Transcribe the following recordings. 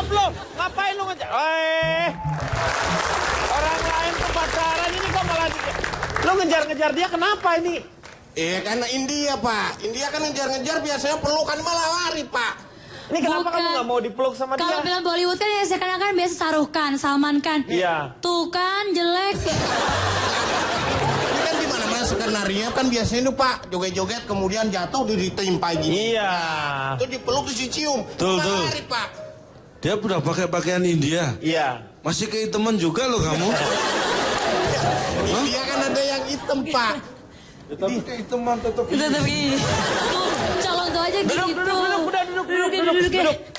Stop lo. Ngapain lo ngejar? Orang lain tuh pacaran, ini kok malah lo ngejar-ngejar dia, kenapa ini? Karena India, Pak. India kan ngejar-ngejar biasanya pelukan malah lari, Pak. Ini kenapa kamu nggak mau dipeluk sama dia? Kalau film Bollywood kan ya sekarang kan biasa Shahrukh Khan, Salman Khan. Iya. Tuh kan jelek. Ini kan di mana-mana skenario kan biasanya itu, Pak, joget-joget kemudian jatuh ditimpa gini. Iya. Itu dipeluk dicium. Tuh. Lari, Pak. Dia udah pakai pakaian India. Iya. Masih kehitaman juga loh kamu. India kan ada yang hitam, Pak. Tapi kehitaman tetap. Tetap gini. Tuh, calon tuh aja gitu. Duduk, udah duduk.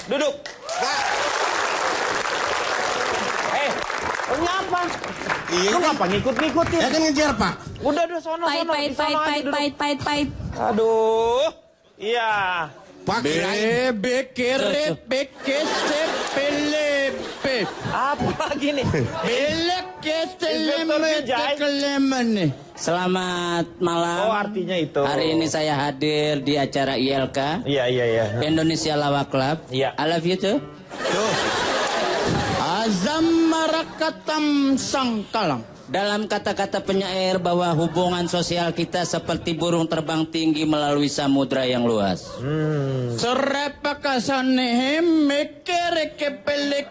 Duduk. Pak. Lo ngapa? Iya. Lo ngapa ngikut-ngikutin? Ya kan ngejar, Pak. Udah, sono. Pahit. Aduh. Iya. Pak, kirain. Apa gini? Selamat malam. Oh, artinya itu. Hari ini saya hadir di acara ILK. Iya. Indonesia Lawak Club. Iya. I love you too. Azam marakatam sangkalang. Dalam kata-kata penyair bahwa hubungan sosial kita seperti burung terbang tinggi melalui samudra yang luas.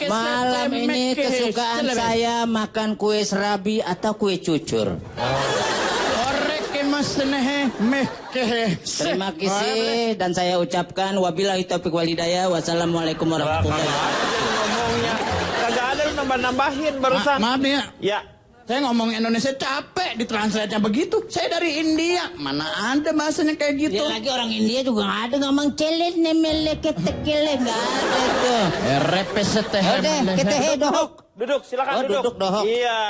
Malam ini kesukaan saya makan kue serabi atau kue cucur. Terima kasih dan saya ucapkan wabillahi taufiq walhidayah. Wassalamualaikum warahmatullahi wabarakatuh. Ngomongnya kagak ada lu nambah-nambahin barusan. Maaf nih ya. Ya. Saya ngomong Indonesia capek ditranslate-nya begitu. Saya dari India. Mana ada bahasanya kayak gitu. Ya lagi orang India juga nggak ada ngomong celet nemele ketekele nggak ada tuh. Udah kita Duduk, silakan duduk. Duduk dohok. Iya.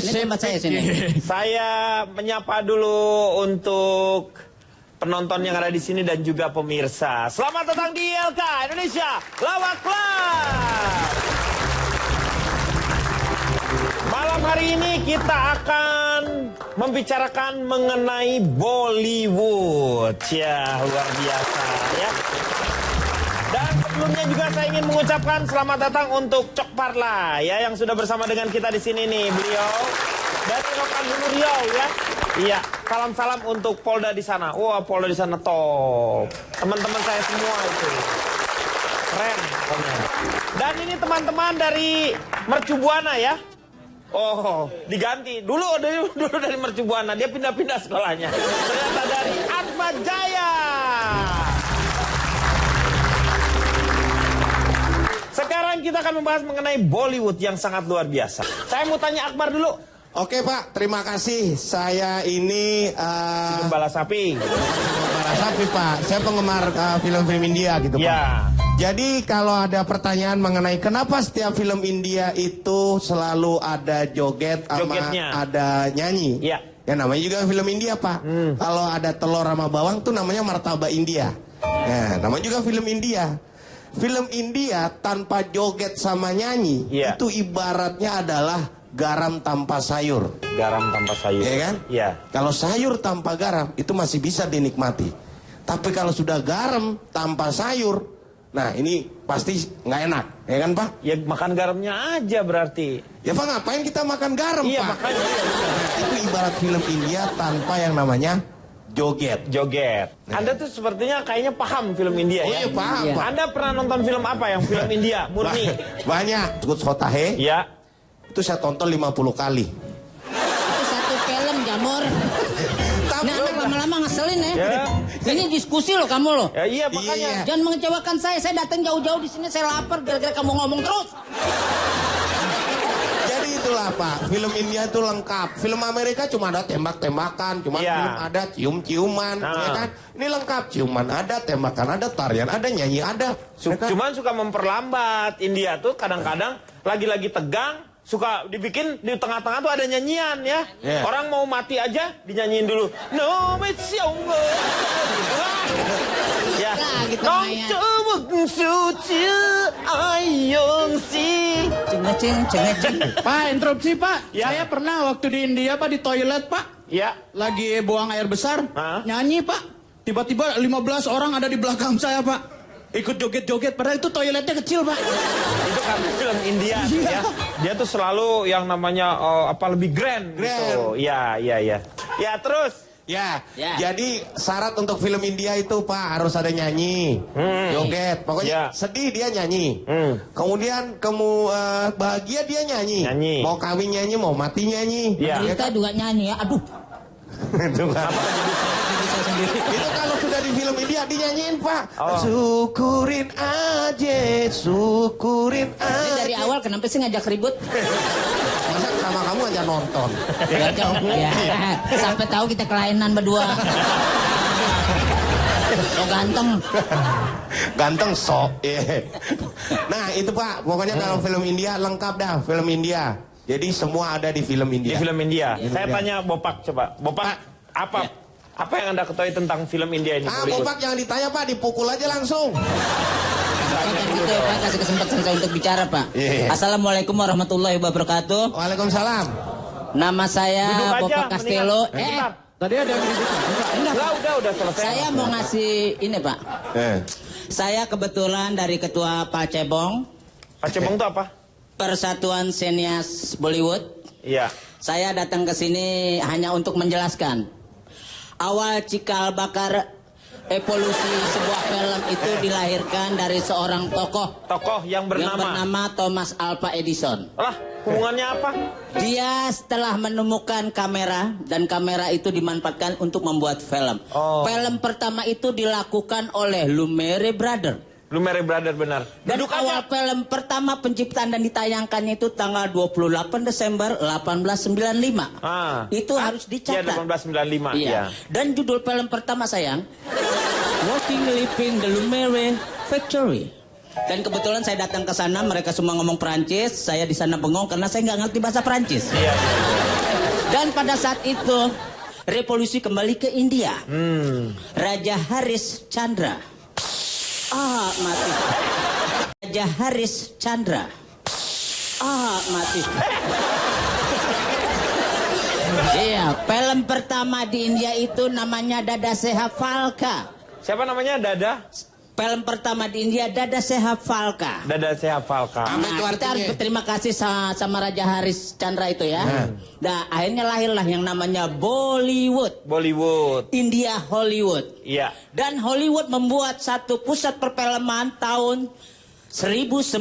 Ini tempat saya sini. Saya menyapa dulu untuk penonton yang ada di sini dan juga pemirsa. Selamat datang di ILK Indonesia Lawak Club. Malam hari ini kita akan membicarakan mengenai Bollywood. Ya, luar biasa ya. Dan sebelumnya juga saya ingin mengucapkan selamat datang untuk Cok Parla ya yang sudah bersama dengan kita di sini nih, beliau dari Rokan Riau ya. Iya, salam-salam untuk Polda di sana. Wah, Polda di sana top. Teman-teman saya semua itu. Keren pokoknya. Dan ini teman-teman dari Mercu Buana ya. Oh, diganti. Dulu dari Mercu Buana, dia pindah-pindah sekolahnya. Ternyata dari Atma Jaya. Sekarang kita akan membahas mengenai Bollywood yang sangat luar biasa. Saya mau tanya Akbar dulu. Oke, Pak, terima kasih. Saya ini Gembala Sapi. penggemar sapi, Pak. Saya penggemar film-film India gitu, Pak. Ya. Jadi kalau ada pertanyaan mengenai kenapa setiap film India itu selalu ada joget sama Jogetnya. ada nyanyi. Ya. Ya namanya juga film India, Pak. Kalau ada telur sama bawang tuh namanya martabak India. Ya, namanya juga film India. Film India tanpa joget sama nyanyi Ya. itu ibaratnya adalah garam tanpa sayur. Garam tanpa sayur. Iya kan? Iya. Kalau sayur tanpa garam itu masih bisa dinikmati. Tapi kalau sudah garam tanpa sayur, nah ini pasti nggak enak, ya kan, Pak? Ya makan garamnya aja berarti. Ya Pak, ngapain kita makan garam, Iya, Pak? makanya. Nah, itu ibarat film India tanpa yang namanya joget. Joget. Anda tuh sepertinya kayaknya paham film India Oh ya? iya, paham, Pak. Anda pernah nonton film apa yang film India, murni? Banyak. Cukup Sotahe, Ya. itu saya tonton 50 kali. Itu satu film jamur. Ini anak lama-lama ngeselin ya. Ya. Ini diskusi loh kamu loh. Ya iya makanya. Iya. Jangan mengecewakan saya datang jauh-jauh di sini saya lapar gara-gara kamu ngomong terus. Jadi itulah, Pak, film India itu lengkap. Film Amerika cuma ada tembak-tembakan, cuma Iya. film ada cium-ciuman, ya kan? Ini lengkap, ciuman ada, tembakan ada, tarian ada, nyanyi ada. Ya kan? Cuman suka memperlambat. India tuh kadang-kadang lagi-lagi tegang, suka dibikin di tengah-tengah tuh ada nyanyian ya. Yeah. Orang mau mati aja dinyanyiin dulu. No, it's your ya. Nah, gitu, Nong Maya. coba suci ayong si. Cengeceng. Pak, interupsi, Pak. Ya. Saya pernah waktu di India, Pak, di toilet, Pak. Ya. Lagi buang air besar, Hah? nyanyi, Pak. Tiba-tiba 15 orang ada di belakang saya, Pak. Ikut joget-joget, padahal itu toiletnya kecil, Pak. Itu kan film India tuh ya. Dia tuh selalu yang namanya lebih grand gitu. Iya. Ya, terus. Ya, Ya. jadi syarat untuk film India itu Pak harus ada nyanyi, joget, pokoknya Ya. sedih dia nyanyi. Kemudian bahagia dia nyanyi. Nyanyi. Mau kawin nyanyi, mau mati nyanyi. Iya. Kita juga nyanyi ya. Aduh. Itu Pak. Itu kalau sudah di film India dinyanyiin Pak. Oh. Syukurin aja, syukurin Ini dari aja. awal kenapa sih ngajak ribut? Masa sama kamu aja nonton. Ya, sampai tahu kita kelainan berdua. So ganteng. Ganteng sok. Nah itu Pak, pokoknya kalau film India lengkap dah, film India. Jadi semua ada di film Di India. film India. Saya tanya Bopak coba. Bopak, apa yang Anda ketahui tentang film India ini? Bollywood? Bopak jangan ditanya Pak, dipukul aja langsung. Bukan gitu ya Pak, kasih kesempatan saya untuk bicara Pak. Iya. Assalamualaikum warahmatullahi wabarakatuh. Waalaikumsalam. Nama saya Duduk aja, Bopak Castello. mendingan. Tadi ada yang ribut. Udah selesai. Saya mau ngasih ini Pak. Saya kebetulan dari Ketua Pak Cebong, Pak Cebong itu apa? Persatuan Sinias Bollywood. Iya. Saya datang ke sini hanya untuk menjelaskan. Awal cikal bakar evolusi sebuah film itu dilahirkan dari seorang tokoh Tokoh yang yang bernama. bernama Thomas Alva Edison. Lah, hubungannya apa? Dia setelah menemukan kamera dan kamera itu dimanfaatkan untuk membuat film. Oh. Film pertama itu dilakukan oleh Lumiere Brothers. Lumiere Brothers benar. Dan Duduk awal aja. film pertama penciptaan dan ditayangkannya itu tanggal 28 Desember 1895. Itu harus Iya, dicatat. 1895. Iya. Dan judul film pertama sayang, Working Living the Lumiere Factory. Dan kebetulan saya datang ke sana, mereka semua ngomong Perancis, saya di sana bengong karena saya nggak ngerti bahasa Perancis. Iya. Dan pada saat itu revolusi kembali ke India. Raja Haris Chandra. Mati. Raja Haris Chandra. Mati. Iya, film pertama di India itu namanya Dada Seha Falka. Siapa namanya? Dada? Film pertama di India Dada Seha Falka. Dada Seha Falka. Apa itu Nah, kita artinya? harus berterima kasih sama Raja Haris Chandra itu ya. Nah, akhirnya lahirlah yang namanya Bollywood. Bollywood. India Hollywood. Iya. Dan Hollywood membuat satu pusat perfilman tahun 1900.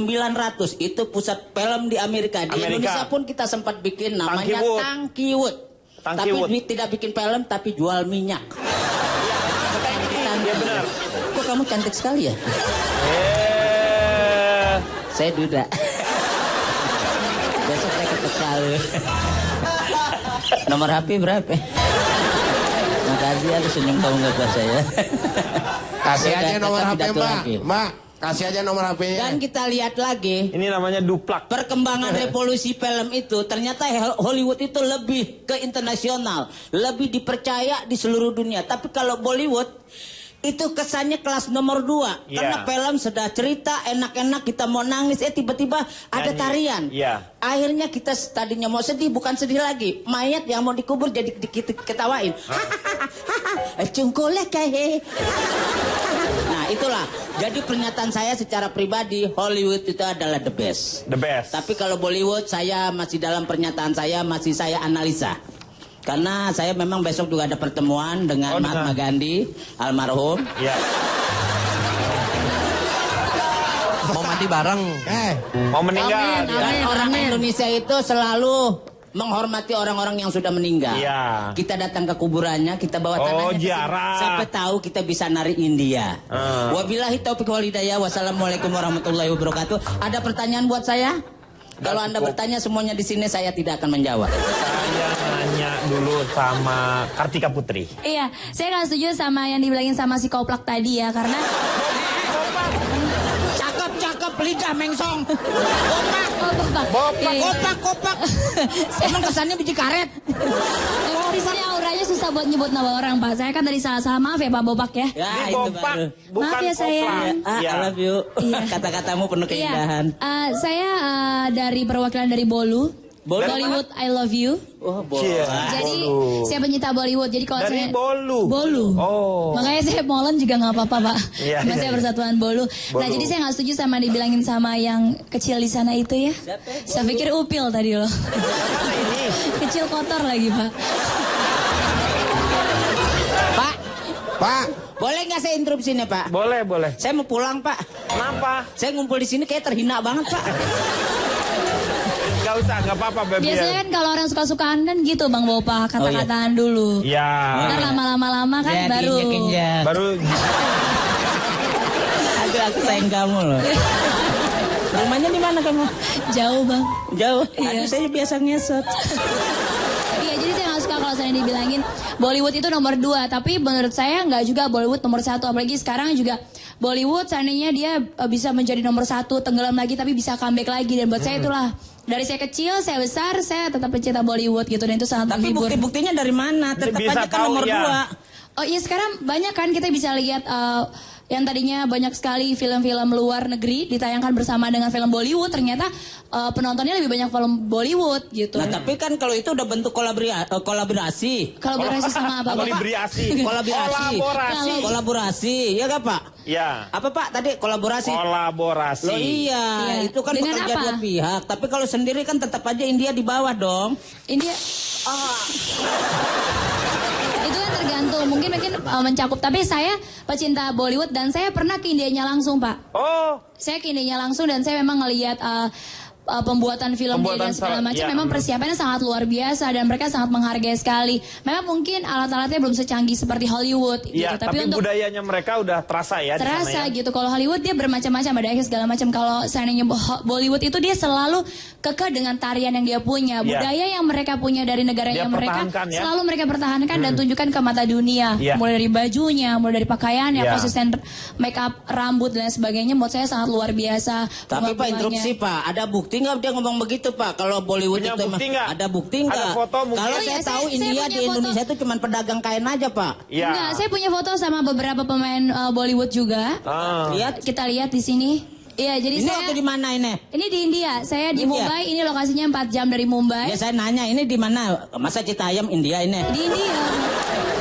Itu pusat film di Amerika. Di Amerika. Indonesia pun kita sempat bikin namanya Tangkiwood. Tangkiwood. Tapi Tangkiwood. tidak bikin film, tapi jual minyak. Iya benar. Kok kamu cantik sekali ya? Saya duda. Besok saya ketekal. Nomor HP berapa? Makasih ya, senyum kamu nggak buat saya. Kasih Saya aja udah nomor kata HP pidato Mbak. lagi. Mbak, kasih aja nomor HP-nya. Dan kita lihat lagi. Ini namanya duplak. Perkembangan revolusi film itu ternyata Hollywood itu lebih ke internasional, lebih dipercaya di seluruh dunia. Tapi kalau Bollywood itu kesannya kelas nomor 2 Iya. karena film sudah cerita enak-enak kita mau nangis tiba-tiba ada Nyanyi. tarian. Iya. Akhirnya kita tadinya mau sedih bukan sedih lagi, mayat yang mau dikubur jadi ketawain. Cungkulek kayak. Nah itulah. Jadi pernyataan saya secara pribadi Hollywood itu adalah the best. The best. Tapi kalau Bollywood saya masih dalam pernyataan saya masih saya analisa. Karena saya memang besok juga ada pertemuan dengan Mahatma Gandhi almarhum. Iya. Mau mati bareng. Mau meninggal. Dan orang Indonesia itu selalu menghormati orang-orang yang sudah meninggal. Iya. Kita datang ke kuburannya, kita bawa Oh, tanahnya ke sini. ziarah. Sampai tahu kita bisa nari India. Wabillahi taufiq wal hidayah. Wassalamualaikum warahmatullahi wabarakatuh. Ada pertanyaan buat saya? Kalau Anda bertanya semuanya di sini saya tidak akan menjawab. Saya nanya dulu sama Kartika Putri. Iya, saya nggak setuju sama yang dibilangin sama si Koplak tadi ya, karena Cakep lidah mengsong. Kopak. oh, Bapak. Bopak. Iya, iya. Kopak. Emang kesannya biji karet. Emang di sini auranya susah buat nyebut nama orang, Pak. Saya kan tadi salah-salah, maaf ya Pak Bopak ya. Ya, Ini itu Bopak, baru. bukan Maaf ya, sayang. Koplak. I love you. Iya. Kata-katamu penuh keindahan. Iya, saya dari perwakilan dari Bolu. Bollywood I Love You. Oh, Cie. Jadi Bolu. saya pencinta Bollywood. Jadi kalau Dari saya Bolu. Bolu. Oh. Makanya saya molen juga nggak apa-apa, Pak. Iya, Cuma iya, saya iya. persatuan Bolu. Nah, Bolu. jadi saya nggak setuju sama dibilangin sama yang kecil di sana itu ya. Saya pikir upil tadi loh. Ini. Kecil kotor lagi, Pak. Pak, Pak, boleh nggak saya interupsi nih, Pak? Boleh, boleh. Saya mau pulang, Pak. Kenapa? Saya ngumpul di sini kayak terhina banget, Pak. Gak usah, gak apa-apa, Beb. Biasanya kan kalau orang suka-sukaan kan gitu, Bang Bopa, kata-kataan dulu. Ya. Ntar lama-lama kan Ya, baru. diinjek-injek. Baru Aduh, aku sayang kamu loh. Rumahnya di mana kamu? Jauh, Bang. Jauh. Iya. Aduh, saya biasa ngesot. Iya, jadi saya nggak suka kalau saya dibilangin Bollywood itu nomor 2. Tapi menurut saya nggak juga Bollywood nomor 1. Apalagi sekarang juga Bollywood seandainya dia bisa menjadi nomor 1, tenggelam lagi tapi bisa comeback lagi. Dan buat saya itulah, dari saya kecil, saya besar, saya tetap pencinta Bollywood gitu. Dan itu sangat Tapi menghibur. bukti-buktinya dari mana? Tetap Bisa aja kan tahu, nomor ya. 2. Oh iya, sekarang banyak kan kita bisa lihat yang tadinya banyak sekali film-film luar negeri ditayangkan bersama dengan film Bollywood, ternyata penontonnya lebih banyak film Bollywood gitu. Nah, tapi kan kalau itu udah bentuk kolaborasi. Kolaborasi sama apa, Bapak? kolaborasi. Kolaborasi. Kolaborasi, ya gak, Pak? Ya. Apa, Pak? Tadi kolaborasi. Kolaborasi. Loh iya, Iya. itu kan Dengan bekerja apa? dua pihak. Tapi kalau sendiri kan tetap aja India di bawah dong. India itu kan tergantung, mungkin mencakup. Tapi saya pecinta Bollywood dan saya pernah ke Indianya langsung, Pak. Oh, Saya ke Indianya langsung dan saya memang ngelihat pembuatan film Pembuatan dan segala macam. ya. Memang persiapannya sangat luar biasa dan mereka sangat menghargai sekali. Memang mungkin alat-alatnya belum secanggih seperti Hollywood iya. gitu. Tapi untuk budayanya mereka udah terasa ya. di sana terasa ya. gitu. Kalau Hollywood dia bermacam-macam, ada akhir segala macam. Kalau seandainya Bollywood itu dia selalu kekeh dengan tarian yang dia punya, Iya. budaya yang mereka punya dari negaranya Dia mereka pertahankan, ya. selalu mereka pertahankan dan tunjukkan ke mata dunia. Iya. Mulai dari bajunya, mulai dari pakaiannya, Iya. konsisten make up, rambut dan sebagainya. Menurut saya sangat luar biasa. Tapi Pak, Bunga-bunganya. interupsi Pak, ada bukti nggak dia ngomong begitu Pak? Kalau Bollywood Punya itu bukti emang nggak? ada bukti nggak? Ada foto mungkin? Kalau Oh, saya iya, tahu saya India punya di foto. Indonesia itu cuma pedagang kain aja Pak. Iya. Enggak, saya punya foto sama beberapa pemain Bollywood juga. Ah. Lihat. Kita lihat di sini. Iya, jadi Ini saya waktu di mana ini? ini di India. Saya di India. Mumbai. Ini lokasinya 4 jam dari Mumbai. Ya saya nanya ini di mana? Masa Citayam India ini? Di India.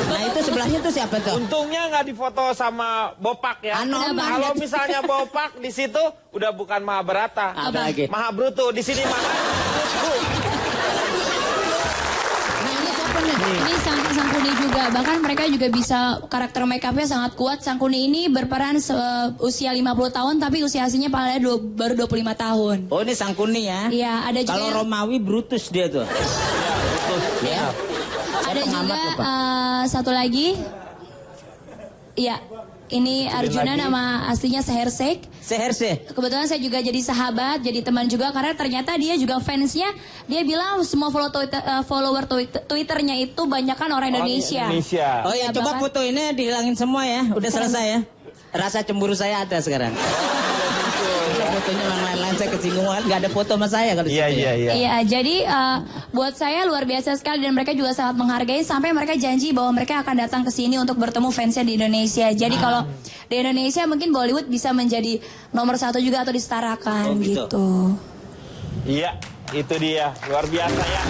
Nah itu sebelahnya tuh siapa tuh? Untungnya nggak difoto sama Bopak ya. Anom. Kalau misalnya Bopak di situ udah bukan Mahabharata. Ada lagi. Mahabrutu di sini Mahabrutu. Nah ini siapa nih? Ini Sangkuni juga. Bahkan mereka juga bisa karakter make upnya sangat kuat. Sangkuni ini berperan usia 50 tahun tapi usia aslinya paling baru 25 tahun. Oh ini Sangkuni ya? Iya, ada juga Kalau yang- Romawi Brutus dia tuh. Ya. ada pengamat juga loh, Pak. satu lagi. Iya, ini Arjuna lagi. nama aslinya Seher Sheikh. Seherse. Kebetulan saya juga jadi sahabat, jadi teman juga karena ternyata dia juga fansnya. Dia bilang semua follower Twitternya itu banyak kan orang Indonesia. Indonesia. Oh ya, Ya, coba bahkan- foto ini dihilangin semua ya. Udah selesai ya. Rasa cemburu saya ada sekarang. Fotonya yang lain-lain saya kesinggung banget. Gak ada foto sama saya kalau di Iya, situ iya, ya. iya. Iya, jadi buat saya luar biasa sekali dan mereka juga sangat menghargai sampai mereka janji bahwa mereka akan datang ke sini untuk bertemu fansnya di Indonesia. Jadi kalau di Indonesia mungkin Bollywood bisa menjadi nomor 1 juga atau disetarakan Oh, gitu. gitu. Iya, itu dia. Luar biasa ya.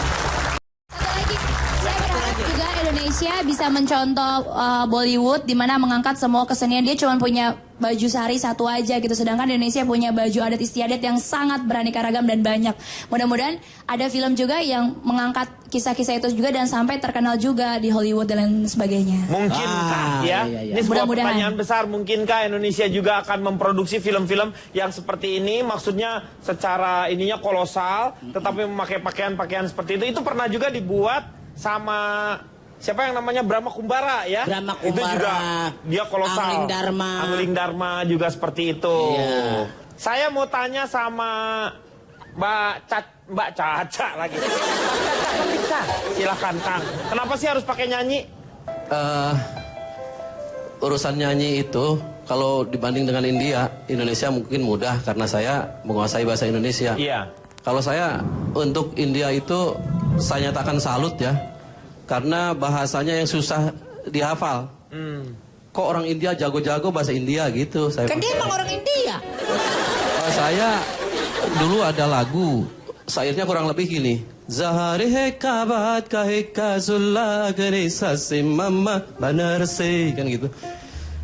Satu lagi, saya berharap juga Indonesia bisa mencontoh Bollywood di mana mengangkat semua kesenian. Dia cuma punya baju sehari satu aja gitu, sedangkan Indonesia punya baju adat istiadat yang sangat beraneka ragam dan banyak. Mudah-mudahan ada film juga yang mengangkat kisah-kisah itu juga dan sampai terkenal juga di Hollywood dan lain sebagainya. Mungkinkah Ah, ya? iya, iya. Ini sebuah Mudah-mudahan. pertanyaan besar. Mungkinkah Indonesia juga akan memproduksi film-film yang seperti ini? Maksudnya secara ininya kolosal, tetapi memakai pakaian-pakaian seperti itu. Itu pernah juga dibuat sama siapa yang namanya Brahma Kumbara ya? Brahma Itu Kumbara, juga dia kolosal. Angling Dharma. Angling Dharma juga seperti itu. Iya. Saya mau tanya sama Mbak Caca lagi. Mbak Caca, silakan Kang. Kenapa sih harus pakai nyanyi? Urusan nyanyi itu kalau dibanding dengan Indonesia mungkin mudah karena saya menguasai bahasa Indonesia. Iya. Kalau saya untuk India itu saya nyatakan salut ya, karena bahasanya yang susah dihafal. Kok orang India jago-jago bahasa India gitu? Saya Kan dia emang orang India. saya dulu ada lagu, syairnya kurang lebih gini. Zahari hekabat kahika zulla sase mama banarse kan gitu.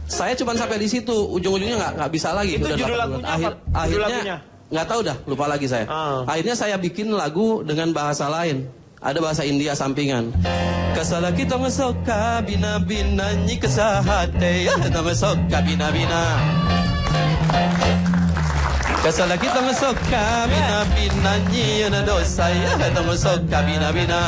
Saya cuma sampai di situ, ujung-ujungnya nggak bisa lagi. Itu Udah judul 80 lagunya Akhir, apa? Judul akhirnya lagunya? nggak tahu dah, lupa lagi saya. Akhirnya saya bikin lagu dengan bahasa lain. Ada bahasa India sampingan. Kasala kita mesoka bina bina nyi kesahate ya kita mesoka bina bina. Kasala kita mesoka bina bina nyi na dosa ya kita mesoka bina bina.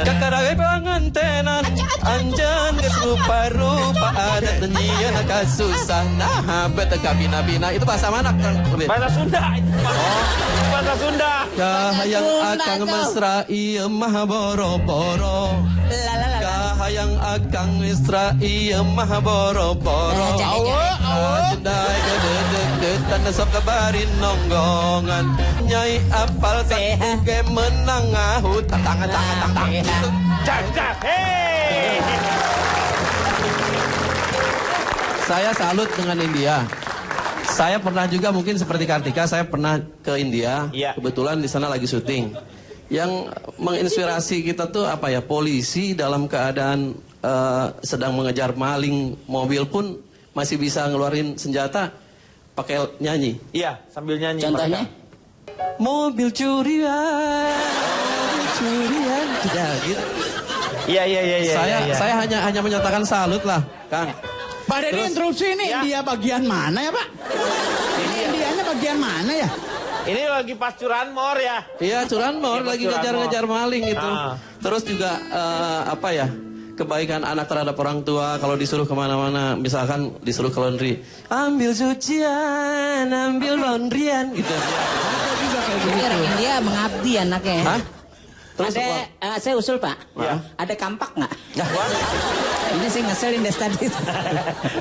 Kakaragai pangantenan anjan kesupa-rupa adat nyi na kasusah nah beteka bina bina. Itu bahasa mana kan? Bahasa Sunda. Itu bahasa Sunda. Kahayang akang mesra iya mah boro-boro. Kahayang akang mesra iya mah boro-boro. Jendai kedeket tanda sok kabarin nonggongan. Nyai apal ke menang ngahut tangan. Cakap. Hei. Saya salut dengan India. Saya pernah juga mungkin seperti Kartika, saya pernah ke India. Iya. Kebetulan di sana lagi syuting. Yang menginspirasi kita tuh apa ya? Polisi dalam keadaan sedang mengejar maling mobil pun masih bisa ngeluarin senjata pakai nyanyi. Iya, sambil nyanyi. Contohnya? mereka. Mobil curian, mobil curian, tidak gitu. Iya. Saya hanya menyatakan salut lah, Kang. Pak Deddy interupsi ini Ya. India bagian mana ya Pak? Ini Indianya bagian mana ya? Ini lagi pas curanmor ya. Iya, curanmor Iya, lagi curanmor. ngejar-ngejar maling itu. Ah. Terus juga apa ya? Kebaikan anak terhadap orang tua kalau disuruh kemana-mana, misalkan disuruh ke laundry, ambil cucian, ambil laundryan gitu. Ini orang India mengabdi anaknya. Hah? Terus Ada, saya usul Pak. Ya. Ada kampak nggak? Ini sih ngeselin dari tadi.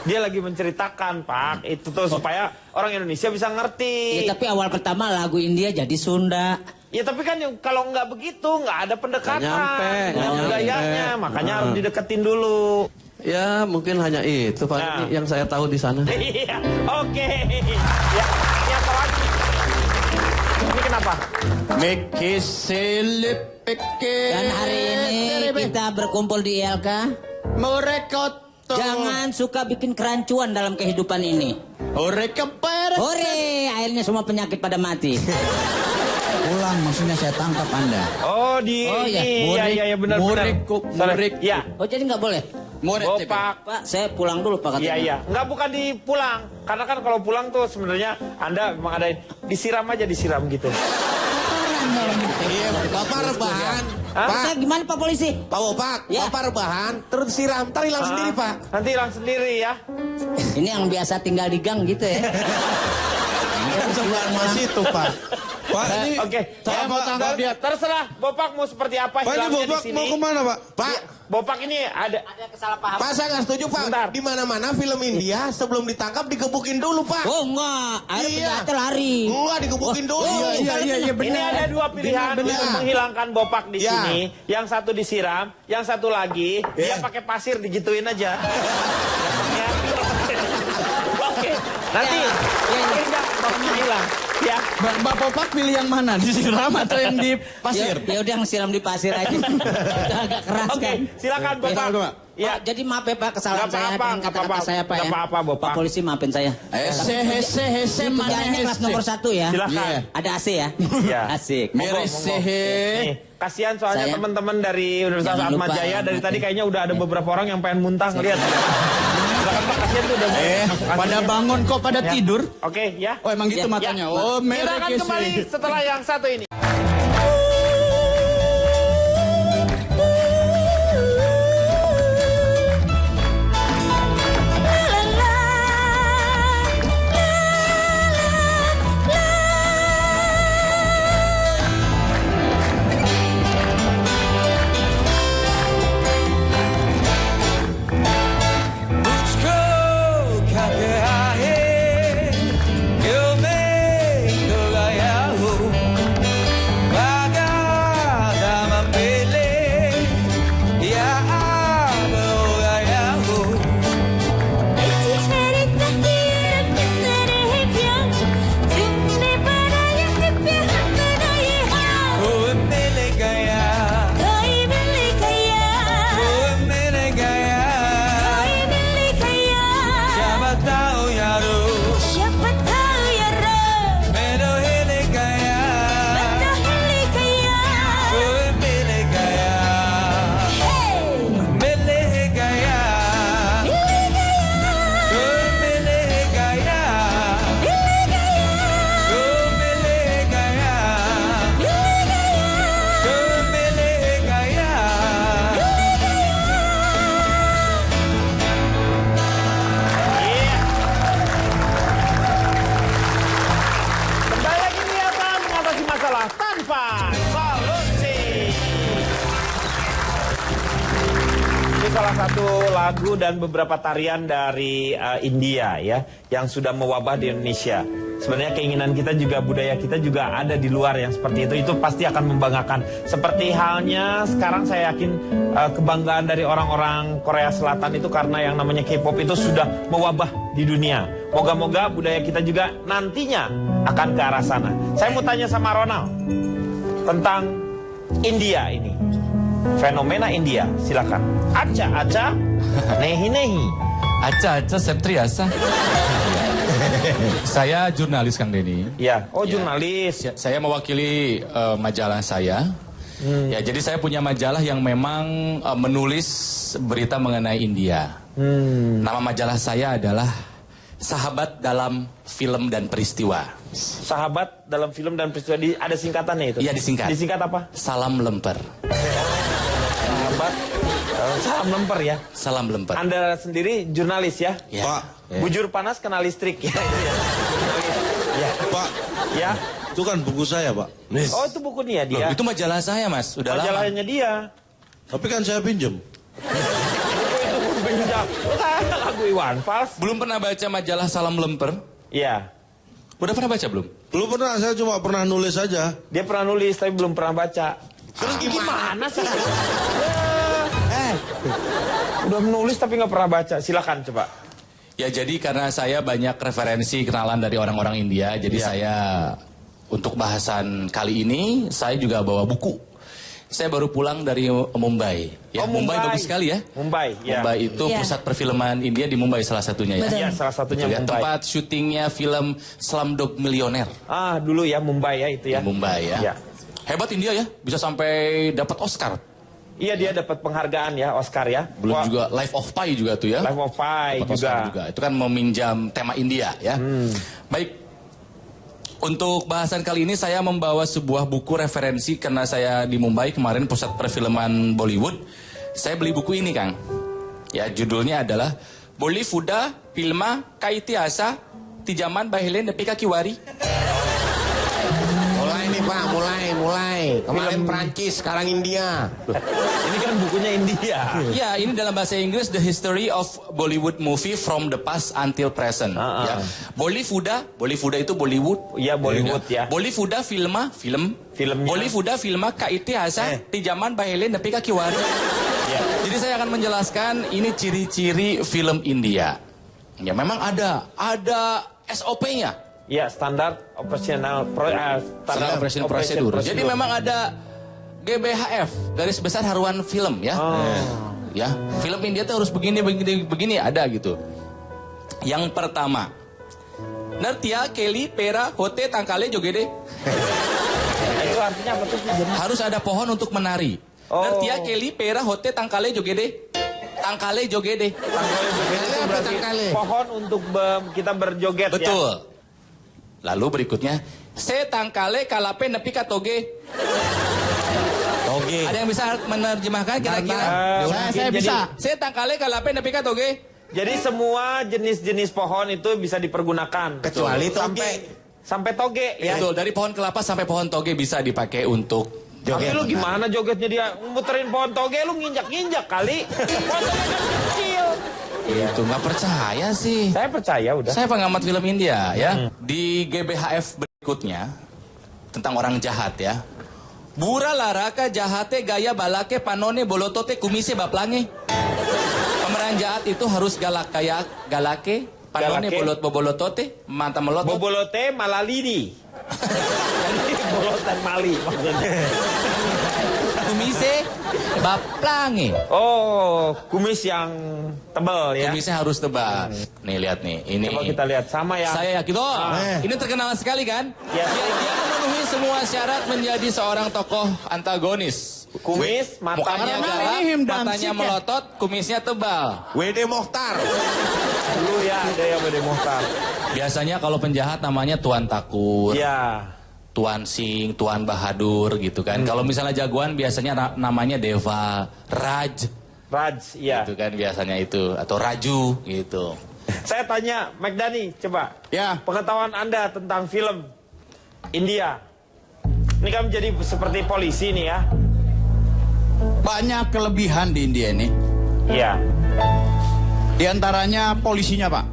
Dia lagi menceritakan, Pak, itu tuh supaya orang Indonesia bisa ngerti. Ya, tapi awal pertama lagu India jadi Sunda. Ya tapi kan kalau nggak begitu nggak ada pendekatan. Nggak nyampe. Gayanya, makanya harus dideketin dulu. ya mungkin hanya itu Pak Nah. yang saya tahu di sana. Iya, oke. Ya, ini apa lagi? Ini kenapa? Meke selepeke. Dan hari ini kita berkumpul di ILK. Morekoto. Jangan suka bikin kerancuan dalam kehidupan ini. Orekepere. Hore, akhirnya semua penyakit pada mati. Pulang maksudnya saya tangkap Anda. Oh, di Oh, iya. ini. Iya, benar. Murik. Ya, Oh, jadi nggak boleh? Bopak. Pak, saya pulang dulu Pak katanya. Iya. Nggak bukan dipulang. Karena kan kalau pulang tuh sebenarnya Anda memang ada disiram gitu. Iya, Bapak rebahan. Hah? Pak, Saya gimana Pak polisi? Pak Bopak, Ya. Bapak rebahan, terus siram, ntar hilang sendiri, Pak. Nanti hilang sendiri ya. Ini yang biasa tinggal di gang gitu ya. Kan sebelah mas itu, Pak. Pak, ini Oke, Saya mau tangkap dia. Terserah Bopak mau seperti apa Pak, ini hilangnya Bopak di sini. mau kemana, Pak? Pak, Bopak ini ada Ada kesalahpahaman. Pak saya nggak setuju, Pak. Sebentar. Di mana-mana film India sebelum ditangkap digebukin dulu, Pak. Oh enggak, akhirnya Iya. penjahatnya lari. Enggak, digebukin dulu. Iya Ini ada dua pilihan Benar. untuk menghilangkan Bopak di Ya. sini. Yang satu disiram, yang satu lagi dia pakai pasir digituin aja. Ya. Oke, nanti indah Bopaknya hilang. Ya. Mbak Popak pilih yang mana? Disiram atau yang di pasir? Ya udah ngesiram di pasir aja. Udah agak keras Oke, kan. silakan Bopak. Ya. Pak, jadi maaf ya Pak kesalahan Nggak saya apa-apa, dengan nggak kata-kata apa-apa. saya Pak ya. Nggak apa-apa, Bopak. Pak polisi maafin saya. Hese Ini mana kerjaannya kelas hese? nomor 1 ya. Silakan. Iya. Ada AC ya? Iya. Asik. Meresehe. Nih, kasihan soalnya Saya- teman-teman dari Universitas Jangan lupa, Atmajaya dari mati. tadi kayaknya udah ada beberapa orang yang pengen muntah ngelihat. Silakan Pak, kasihan tuh udah mau masuk AC. Pada bangun kok pada Ya. tidur? Oke, ya. Oh emang gitu Ya. matanya. Ya. Oh Kita akan merekese. kembali setelah yang satu ini. sekolah tanpa solusi. Ini salah satu lagu dan beberapa tarian dari India ya, yang sudah mewabah di Indonesia. Sebenarnya keinginan kita juga, budaya kita juga ada di luar yang seperti itu pasti akan membanggakan. Seperti halnya sekarang saya yakin kebanggaan dari orang-orang Korea Selatan itu karena yang namanya K-pop itu sudah mewabah di dunia. Moga-moga budaya kita juga nantinya akan ke arah sana. Saya mau tanya sama Ronald tentang India ini. Fenomena India, silakan. Aca, nehi. Aca Septriasa. Saya jurnalis Kang Denny. Ya, jurnalis. Ya, saya mewakili majalah saya. Ya, jadi saya punya majalah yang memang menulis berita mengenai India. Nama majalah saya adalah Sahabat dalam Film dan Peristiwa. Sahabat dalam film dan peristiwa, ada singkatannya itu? Iya, disingkat. Disingkat apa? Salam lemper. Sahabat, salam lemper ya. Salam lemper. Anda sendiri jurnalis ya? Ya. Pak. Bujur panas kena listrik ya. Ya. Pak, Ya. itu kan buku saya, Pak. Oh, itu bukunya dia. Loh, itu majalah saya, Mas. Udah lama. Majalahnya dia. Tapi kan saya pinjem. Itu benjak. Lagu Iwan Fals. Belum pernah baca majalah Salam Lemper? Iya. Udah pernah baca belum? Belum pernah, saya cuma pernah nulis aja. Dia pernah nulis tapi belum pernah baca. Terus gimana sih? Udah menulis tapi nggak pernah baca. Silakan coba. Ya, jadi karena saya banyak referensi kenalan dari orang-orang India, jadi saya untuk bahasan kali ini saya juga bawa buku. Saya baru pulang dari Mumbai. Ya, Mumbai bagus sekali ya. Mumbai, ya. Mumbai itu pusat perfilman India, di Mumbai salah satunya ya. Iya, salah satunya Ya, Mumbai. tempat syutingnya film Slumdog Millionaire. Dulu ya Mumbai ya itu ya. Di Mumbai ya. Ya. Hebat India ya, bisa sampai dapat Oscar. Iya, dia dapat penghargaan ya, Oscar ya. Belum juga Life of Pi juga tuh ya. Life of Pi Dapat Oscar juga. Itu kan meminjam tema India ya. Baik. Untuk bahasan kali ini saya membawa sebuah buku referensi karena saya di Mumbai kemarin pusat perfilman Bollywood. Saya beli buku ini, Kang. Ya, judulnya adalah Bollywood Filma Kaitiasa Tijaman Bahilen Depika Kiwari. Mulai nih Pak, mulai. Kemarin Prancis, sekarang India. Ini kan bukunya India. Ya, ini dalam bahasa Inggris The History of Bollywood Movie from the Past Until Present. Ya. Bollywood itu Bollywood. Iya, Bollywood ya. Bollywood filmnya. Bollywood filma kaitiasa tijaman Bahilen Depika Kiwari. Ya. Jadi saya akan menjelaskan ini ciri-ciri film India. Ya, memang ada SOP-nya. Ya, standar operasional Standar Operation Prosedur. Jadi memang ada GBHF, garis besar haruan film ya. Ya, film India tuh harus begini ada gitu. Yang pertama, Nartia Kelly Pera Hote Tangkale Jogede. Itu artinya apa tuh? Harus ada pohon untuk menari. Nartia Kelly Pera Hote Tangkale Jogede. Tangkale Jogede. Itu berarti pohon untuk kita berjoget. Betul. Lalu berikutnya, Se Tangkale Kalape Nepika Toge. Toge. Ada yang bisa menerjemahkan kira-kira? Saya bisa. Se Tangkale Kalape Nepika Toge. Jadi semua jenis-jenis pohon itu bisa dipergunakan. Kecuali toge. Sampai toge ya. Betul, dari pohon kelapa sampai pohon toge bisa dipakai untuk Tapi lu gimana jogetnya dia? Muterin pohon toge lu nginjak-nginjak kali. Pohon toge kan kecil. itu. Nggak percaya sih. Saya percaya udah. Saya pengamat film India ya. Di GBHF berikutnya tentang orang jahat ya. Bura laraka jahate gaya balake panone bolotote kumise baplange. Pemeran jahat itu harus galake panone bolotote mata melot. Bobolote malalidi. Jadi bolotan Mali maksudnya. Kumise baplange. Oh, kumis yang tebal ya. Kumisnya harus tebal. Nih lihat nih, ini. Coba kita lihat sama ya. Saya yakin ini terkenal sekali kan? Ya. Dia memenuhi semua syarat menjadi seorang tokoh antagonis. Kumis, Mukanya matanya galak, ini Himdam matanya Sik, ya? melotot, kumisnya tebal. WD Mokhtar. dulu ya ada yang berdemonstran. Biasanya kalau penjahat namanya Tuan Takur, Ya. Tuan Sing, Tuan Bahadur gitu kan. Kalau misalnya jagoan biasanya namanya Deva, Raj, Raj, ya. gitu kan biasanya itu, atau Raju gitu. Saya tanya, Megdani, coba. Ya. Pengetahuan Anda tentang film India. Ini kan menjadi seperti polisi nih ya. Banyak kelebihan di India ini. Iya. Di antaranya polisinya, Pak.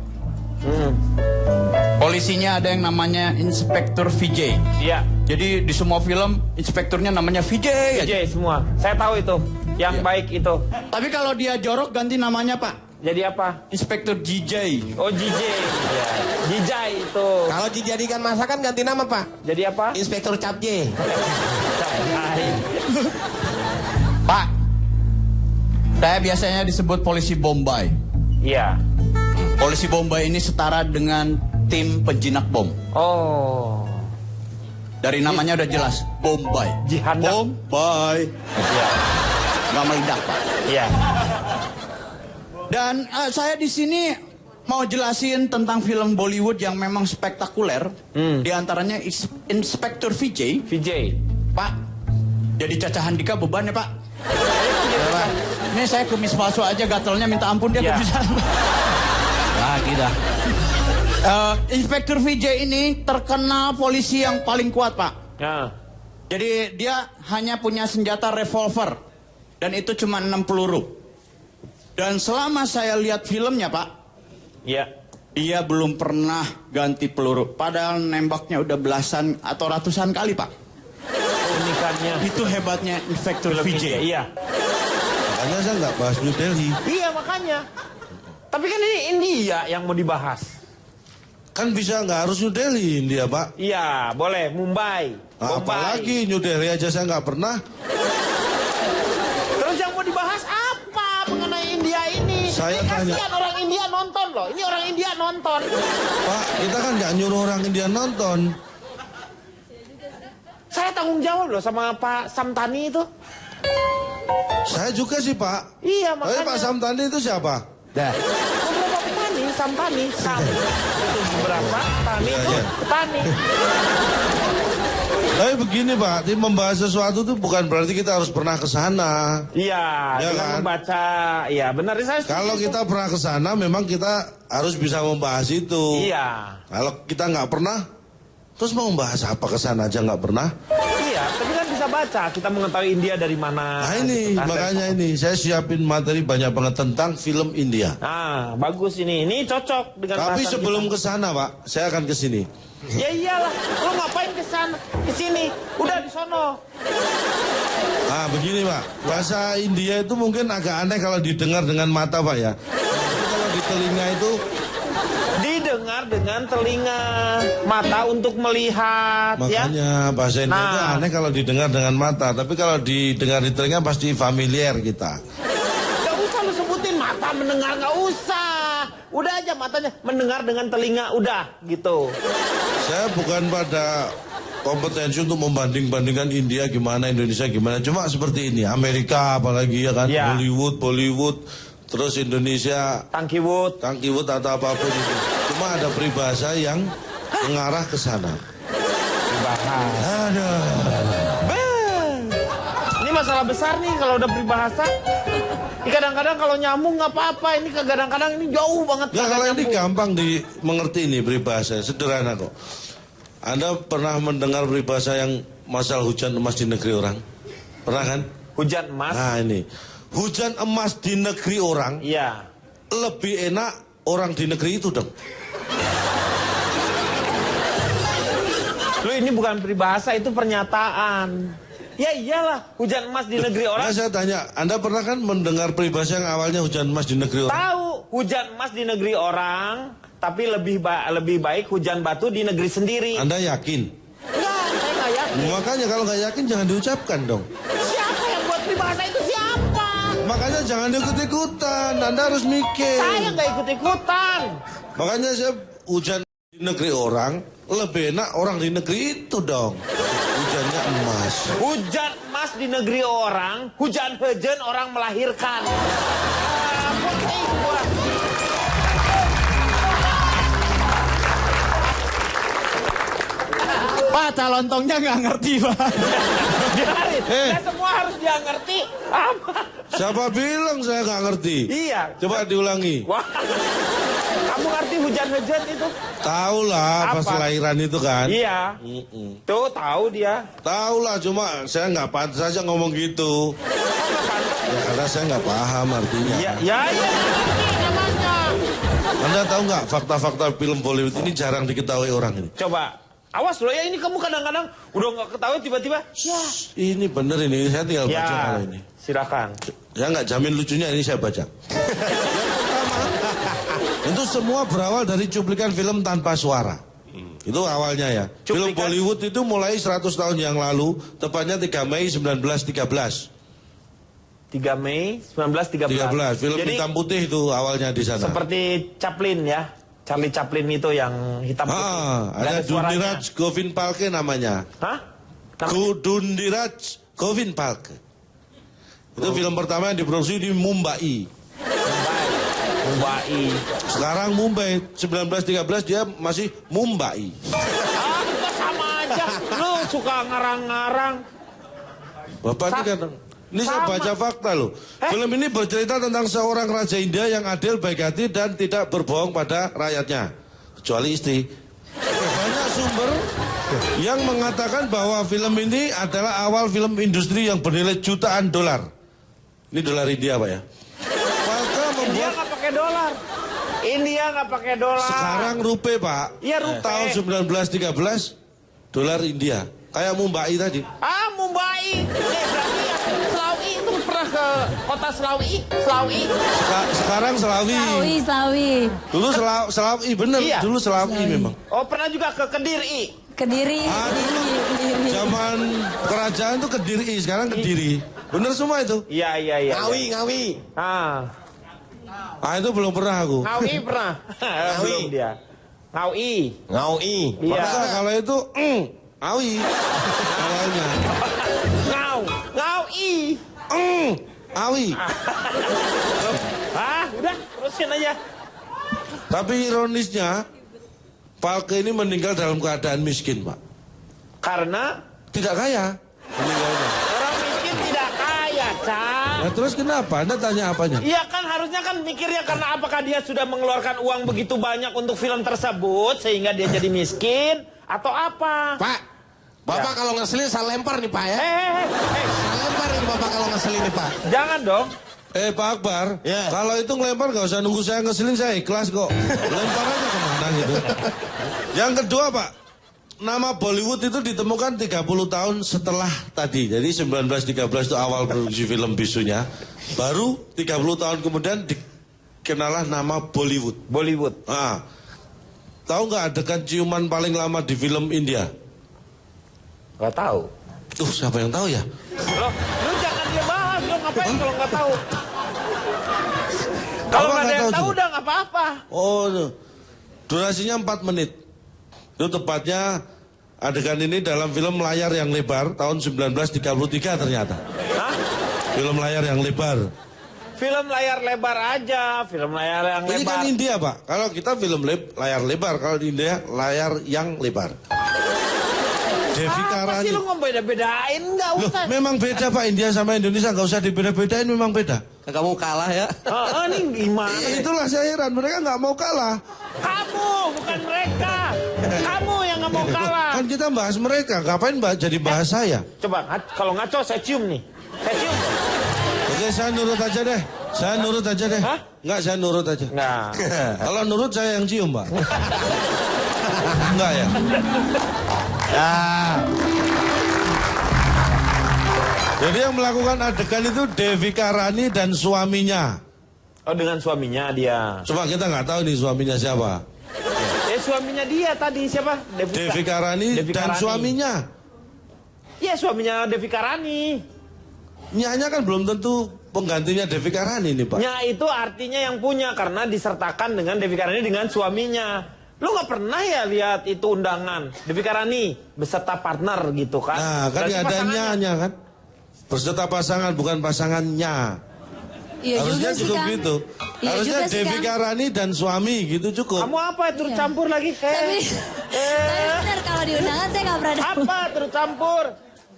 Polisinya ada yang namanya Inspektur Vijay. Iya. Jadi di semua film inspekturnya namanya Vijay aja. DJ semua. Saya tahu itu. Yang baik itu. Tapi kalau dia jorok ganti namanya, Pak. Jadi apa? Inspektur JJ. Oh, DJ. Ya. Jijai itu. Kalau dijadikan masakan ganti nama, Pak. Jadi apa? Inspektur Capje. Pak, saya biasanya disebut polisi Bombay. Iya. Polisi Bombay ini setara dengan tim penjinak bom. Oh. Dari namanya udah jelas, Bombay. Jihandak. Bombay. Iya. Nggak meledak, Pak. Iya. Dan saya di sini mau jelasin tentang film Bollywood yang memang spektakuler. Di antaranya Inspektur Vijay. VJ. Pak, jadi cacahan Dika beban ya, Pak? Ini saya kumis palsu aja gatalnya minta ampun dia Ya. kemisan. Lagi dah. Inspektur Vijay ini terkenal polisi yang paling kuat, Pak. Nah. Jadi dia hanya punya senjata revolver dan itu cuma 6 peluru. Dan selama saya lihat filmnya, Pak, Iya. dia belum pernah ganti peluru. Padahal nembaknya udah belasan atau ratusan kali, Pak. Unikannya. Itu hebatnya Inspektur Vijay. Iya. Makanya saya nggak bahas New Delhi. Iya makanya. Tapi kan ini India yang mau dibahas. Kan bisa nggak harus New Delhi India, Pak. Iya, boleh. Mumbai. Nah, apalagi New Delhi aja saya nggak pernah. Terus yang mau dibahas apa mengenai India ini? Saya Ini tanya. kasihan orang India nonton loh. Ini orang India nonton. Pak, kita kan nggak nyuruh orang India nonton. Saya tanggung jawab loh sama Pak Samtani itu. Saya juga sih, Pak. Iya Tapi makanya. Pak Samtani itu siapa? Dah. Beberapa petani, Samtani, Sam. Itu beberapa petani itu iya. petani. Tapi begini, Pak, di membahas sesuatu itu bukan berarti kita harus pernah ke sana. Iya, Ya dengan kan? membaca. Iya, benar saya setuju Kalau itu. kita pernah ke sana, memang kita harus bisa membahas itu. Iya. Kalau kita nggak pernah, terus mau membahas apa ke sana aja nggak pernah? Iya, tapi kan bisa baca. Kita mengetahui India dari mana. Nah ini, gitu kan. makanya ini. Saya siapin materi banyak banget tentang film India. Nah, bagus ini. Ini cocok dengan Tapi bahasan sebelum kita. ke sana, Pak, saya akan ke sini. Ya iyalah, lo ngapain ke sana, ke sini? Udah di sono. Ah, begini, Pak. Bahasa India itu mungkin agak aneh kalau didengar dengan mata, Pak ya. Tapi kalau di telinga itu Didengar dengan telinga, mata untuk melihat, ya. makanya bahasa India itu Nah. aneh kalau didengar dengan mata, tapi kalau didengar di telinga pasti familiar kita. Gak usah lu sebutin mata mendengar, gak usah. Udah aja matanya mendengar dengan telinga, udah gitu. Saya bukan pada kompetensi untuk membanding-bandingkan India gimana, Indonesia gimana. Cuma seperti ini, Amerika apalagi ya kan, Ya. Bollywood, terus Indonesia, Tangkiwut. Tangkiwut atau apapun itu. Cuma ada peribahasa yang mengarah ke sana. Bahas. Aduh. Ini masalah besar nih kalau udah peribahasa. Ini kadang-kadang kalau nyambung nggak apa-apa. Ini kadang-kadang ini jauh banget. Ya kagak kalau ini nyambung. gampang dimengerti ini peribahasa, sederhana kok. Anda pernah mendengar peribahasa yang masalah hujan emas di negeri orang? Pernah kan? Hujan emas. Nah ini, hujan emas di negeri orang Iya. lebih enak orang di negeri itu dong. Lu ini bukan peribahasa, itu pernyataan. Ya iyalah, hujan emas di negeri Nah orang. saya tanya, Anda pernah kan mendengar peribahasa yang awalnya hujan emas di negeri orang? Tahu hujan emas di negeri orang, tapi lebih baik hujan batu di negeri sendiri. Anda yakin? Enggak, saya nggak yakin. Makanya kalau nggak yakin jangan diucapkan dong. Siapa yang buat peribahasa itu siapa? Makanya jangan ikut-ikutan, Anda harus mikir. Saya nggak ikut-ikutan. Makanya saya hujan di negeri orang lebih enak orang di negeri itu dong. Hujannya emas. Hujan emas di negeri orang, hujan orang melahirkan. Ah, putih gua. Pak, calontongnya nggak ngerti, Pak. Biarin, nggak semua harus dia ngerti. Apa? Siapa bilang saya nggak ngerti? Iya. Coba diulangi. Wah, kamu ngerti hujan-hujan itu? Tahu lah pas Apa? lahiran itu kan. Iya. Tuh tahu dia. Tahu lah, cuma saya nggak pantas aja ngomong gitu. Ya karena saya nggak paham artinya. Ya, ini namanya. Anda tahu nggak fakta-fakta film Bollywood ini jarang diketahui orang ini. Coba, awas loh ya, ini kamu kadang-kadang udah nggak ketahui tiba-tiba. Ya. Ini bener ini, saya tinggal baca kalau ini. Silakan. Ya nggak jamin lucunya, ini saya baca. Itu semua berawal dari cuplikan film tanpa suara. Itu awalnya ya. Film Cuplikan? Bollywood itu mulai 100 tahun yang lalu, tepatnya 3 Mei 1913. 3 Mei 1913. 13, film Jadi, hitam putih itu awalnya di sana. seperti Chaplin ya. Charlie Chaplin itu yang hitam putih. Ada Dundiraj Govind Palke namanya. Hah? Dundiraj Govind Palke. Itu film pertama yang diproduksi di Mumbai. Mumbai. Sekarang Mumbai, 1913 dia masih Mumbai. Ah, itu sama aja. Lu suka ngarang-ngarang. Bapak ini kan, ini saya Sama. baca fakta loh. Film ini bercerita tentang seorang raja India yang adil, baik hati, dan tidak berbohong pada rakyatnya. Kecuali istri. Banyak sumber yang mengatakan bahwa film ini adalah awal film industri yang bernilai jutaan dolar. Ini dolar India Pak ya. Maka India membuat nggak pakai dolar. India nggak pakai dolar. sekarang rupiah Pak. Iya, rupiah. Tahun 1913 dolar India. Kayak Mumbai tadi. Ah, Mumbai. Berarti Slawi itu pernah ke kota Slawi? Slawi. Sekarang Selawi. Slawi. Dulu Selawi bener. Iya. Dulu Selawi memang. Oh, pernah juga ke Kediri. Kediri. Kediri. Zaman kerajaan tuh Kediri, sekarang Kediri. Bener semua itu. Iya. Ngawi. Ah, Itu belum pernah aku. Ngawi pernah. Belum dia. Ngawi. Ngawi. Iya. Maka kalau itu Awi. Awalnya. Ngawi. Awi. Udah, terusin aja. Tapi ironisnya Palke ini meninggal dalam keadaan miskin, Pak. Karena Tidak kaya. Meninggalnya. orang miskin tidak kaya, Cak. Nah, terus kenapa? Anda tanya apanya? Iya kan harusnya kan mikirnya karena apakah dia sudah mengeluarkan uang begitu banyak untuk film tersebut sehingga dia jadi miskin atau apa? Pak, Bapak kalau ngeselin saya lempar nih Pak ya. Saya lempar nih Bapak kalau ngeselin nih Pak. Jangan dong. Pak Akbar, Ya. kalau itu ngelempar gak usah nunggu saya ngeselin, saya ikhlas kok. Lempar aja kemana gitu. Yang kedua Pak, nama Bollywood itu ditemukan 30 tahun setelah tadi. Jadi 1913 itu awal produksi film bisunya. Baru 30 tahun kemudian dikenalah nama Bollywood. Bollywood. Tahu nggak adegan ciuman paling lama di film India? Gak tahu. Siapa yang tahu ya? Loh, lu jangan dia bahas dong, ngapain kalau nggak tahu? Kalau nggak ada yang tahu juga? udah nggak apa-apa. Durasinya 4 menit. Itu tepatnya adegan ini dalam film Layar yang Lebar tahun 1933 ternyata. Hah? Film Layar yang Lebar. Film layar lebar aja, film layar yang Ini lebar. kan India Pak. Kalau kita film layar lebar, kalau di India layar yang lebar. Devi Apa Karani. sih lu ngebeda-bedain? Nggak Loh, usah. memang beda Pak, India sama Indonesia, nggak usah dibeda-bedain, memang beda. Kamu kalah ya. Ini gimana? Itulah saya heran, mereka nggak mau kalah. Kamu, bukan mereka. Kamu yang nggak mau kalah. Kan kita bahas mereka, ngapain jadi bahas saya? Coba, kalau ngaco saya cium nih. Saya cium. Oke, saya nurut aja deh. Saya nurut aja deh. Hah? Enggak, saya nurut aja. Nah, Kalau nurut saya yang cium, Pak. Enggak ya? Jadi yang melakukan adegan itu Devi Karani dan suaminya. oh dengan suaminya dia. Coba kita nggak tahu nih suaminya siapa. Suaminya dia tadi siapa? Devi Karani Devi dan Karani. suaminya. Iya, suaminya Devi Karani. Nyanya kan belum tentu penggantinya Devi Karani nih, Pak. Nya itu artinya yang punya karena disertakan dengan Devi Karani dengan suaminya. Lu nggak pernah ya lihat itu undangan Devi Karani beserta partner gitu kan? Nah, kan Berarti nggak ada pasangannya. nyanya kan? Beserta pasangan, bukan pasangannya. Iya Harusnya juga sih, cukup Kang. gitu. Iya Harusnya juga sih, Devi Kang. Karani dan suami gitu cukup. Kamu apa turut campur lagi? Tapi benar kalau di undangan saya nggak pernah dapat. Apa turut campur?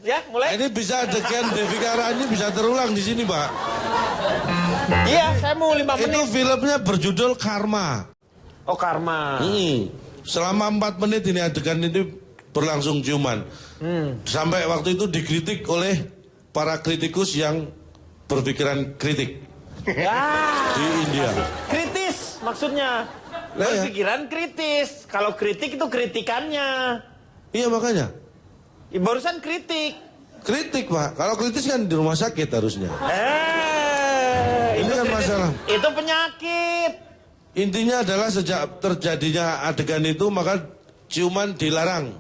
Ya, mulai. Ini bisa adegan Devi Karani bisa terulang di sini, Pak. Iya, saya mau 5 Itu menit. filmnya berjudul Karma. Oh, Karma. Selama 4 menit ini adegan ini berlangsung ciuman. Sampai waktu itu dikritik oleh para kritikus yang berpikiran kritik di India. Kritis maksudnya. Lah, ya. Berpikiran kritis. Kalau kritik itu kritikannya. Iya makanya. Barusan kritik. Kritik Pak. Kalau kritis kan di rumah sakit harusnya. Itu kan kritis, masalah. Itu penyakit. Intinya adalah sejak terjadinya adegan itu maka ciuman dilarang.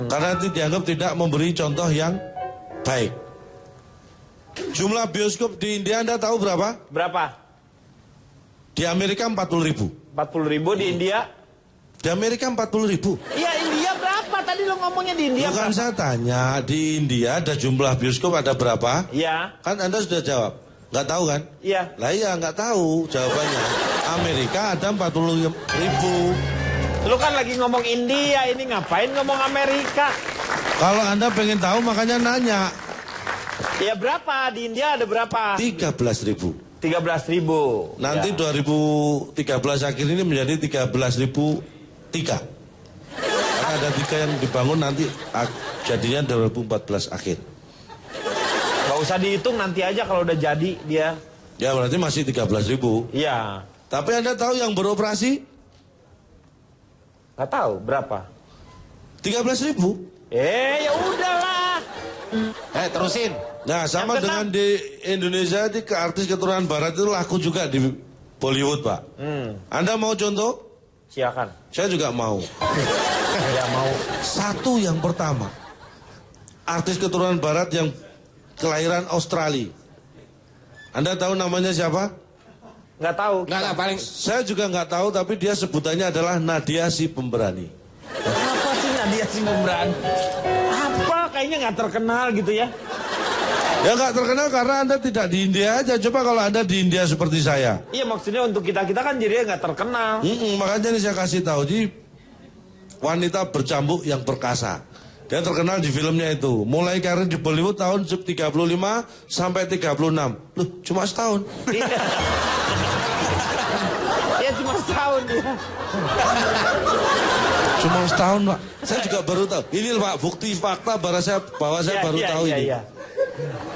Karena itu dianggap tidak memberi contoh yang baik. Jumlah bioskop di India Anda tahu berapa? Berapa? Di Amerika 40.000. 40.000 di India. Di Amerika 40.000. Iya, India berapa? Tadi lo ngomongnya di India Bukan berapa? saya tanya, di India ada jumlah bioskop ada berapa? Iya. Kan Anda sudah jawab. Nggak tahu kan? Iya. Lah iya nggak tahu jawabannya. Amerika ada 40.000. Lu kan lagi ngomong India, ini ngapain ngomong Amerika? Kalau Anda pengen tahu makanya nanya. Ya berapa? Di India ada berapa? 13.000. 13.000. Nanti Ya. 2013 akhir ini menjadi 13.003. Karena ada 3 yang dibangun nanti jadinya 2014 akhir. Gak usah dihitung, nanti aja kalau udah jadi dia. Ya berarti masih 13.000. Iya. Tapi Anda tahu yang beroperasi? Gak tahu berapa. 13.000. Ya udahlah. Terusin. Nah sama Yang dengan di Indonesia di artis keturunan barat itu laku juga di Bollywood Pak. Anda mau contoh? Silakan. Saya juga mau. Ya mau. Satu yang pertama, artis keturunan barat yang kelahiran Australia. Anda tahu namanya siapa? Nggak tahu. Nggak paling. Saya juga nggak tahu, tapi dia sebutannya adalah Nadia si pemberani. Apa sih Nadia si pemberani? Apa? Kayaknya nggak terkenal gitu ya. Ya nggak terkenal karena Anda tidak di India aja. Coba kalau Anda di India seperti saya. Iya, maksudnya untuk kita kan jadinya nggak terkenal. Makanya nih saya kasih tahu di wanita bercambuk yang perkasa. Dia terkenal di filmnya itu. Mulai karir di Bollywood tahun 35 sampai 36. Loh, cuma setahun. Iya, cuma setahun dia. Cuma setahun, Pak. Saya juga baru tahu. Ini Pak, bukti fakta bahwa saya Iya, baru tahu ini. Iya.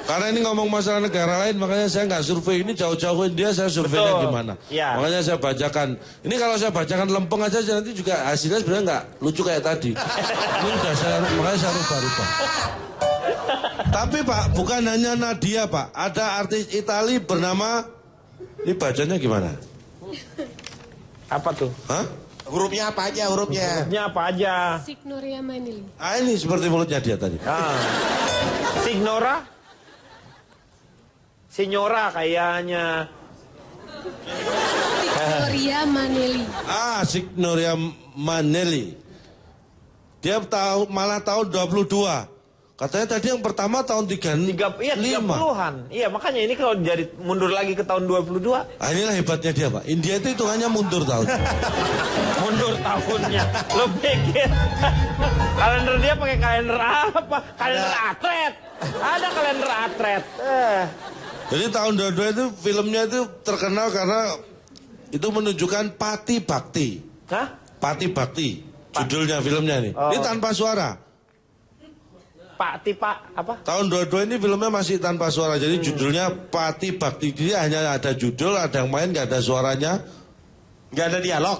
Karena ini ngomong masalah negara lain, makanya saya nggak survei. Ini jauh-jauh India, saya surveinya Betul. gimana. Ya. Makanya saya bacakan. Ini kalau saya bacakan lempeng aja, nanti juga hasilnya sebenarnya nggak lucu kayak tadi. Ini udah makanya saya rubah-rubah. Tapi Pak, bukan hanya Nadia Pak. Ada artis Itali bernama, ini bacanya gimana? Apa tuh? Hah? Hurufnya apa aja hurufnya? Hurufnya apa aja? Signoria Manili. Ah ini seperti mulutnya dia tadi. Signora? Signora kayaknya. Signoria Manili. Signoria Manelli. Dia malah tahun 22. Katanya tadi yang pertama tahun 35. Iya, 30-an. Iya, makanya ini kalau jadi mundur lagi ke tahun 22. Inilah hebatnya dia, Pak. India itu hitungannya mundur tahun. Mundur tahunnya. Lo pikir kalender dia pakai kalender apa? Kalender atlet. Ada kalender atlet. Jadi tahun 22 itu filmnya itu terkenal karena itu menunjukkan Pati Bhakti. Hah? Pati Bhakti. Judulnya filmnya nih. Ini tanpa suara. Pak Tipa apa? Tahun 22 ini filmnya masih tanpa suara. Jadi judulnya Pati Bhakti. Jadi hanya ada judul, ada yang main, nggak ada suaranya. Nggak ada dialog.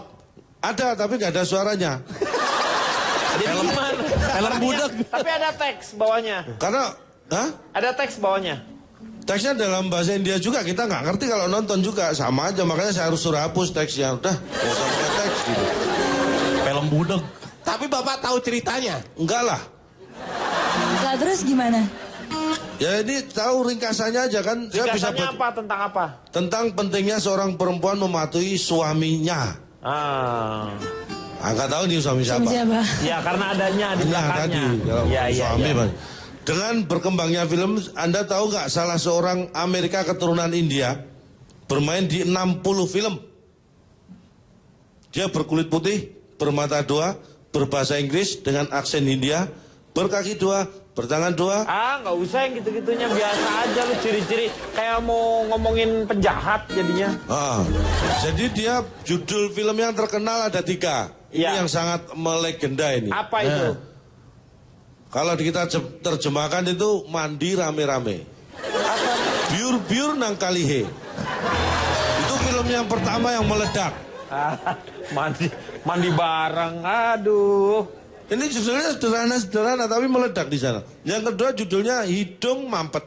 Ada, tapi nggak ada suaranya. Jadi gimana? Film budak. Tapi ada teks bawahnya. Karena, Ada teks bawahnya. teksnya dalam bahasa India juga. Kita nggak ngerti kalau nonton juga. Sama aja, makanya saya harus suruh hapus teksnya. Udah, nggak usah pakai teks gitu. Film budak. Tapi Bapak tahu ceritanya? Enggak lah. Lah terus gimana? Ya ini tahu ringkasannya aja kan. Dia bisa Ringkasannya apa? Tentang apa? tentang pentingnya seorang perempuan mematuhi suaminya. Nggak tahu nih suami siapa. Siapa? Ya karena adanya di Tadi, belakangnya. kalau Iya. suami, Pak. Dengan berkembangnya film, Anda tahu nggak salah seorang Amerika keturunan India bermain di 60 film. Dia berkulit putih, bermata dua, berbahasa Inggris dengan aksen Hindia, berkaki dua, Bertangan dua. Ah, nggak usah yang gitu-gitunya, biasa aja lu ciri-ciri kayak mau ngomongin penjahat jadinya. Jadi dia judul film yang terkenal ada 3. Ini yang sangat melegenda ini. Apa itu? Kalau kita terjemahkan itu mandi rame-rame. Biur-biur nang kalihe. Itu film yang pertama yang meledak. Mandi bareng, aduh. Ini judulnya sederhana tapi meledak di sana. Yang kedua judulnya Hidung Mampet.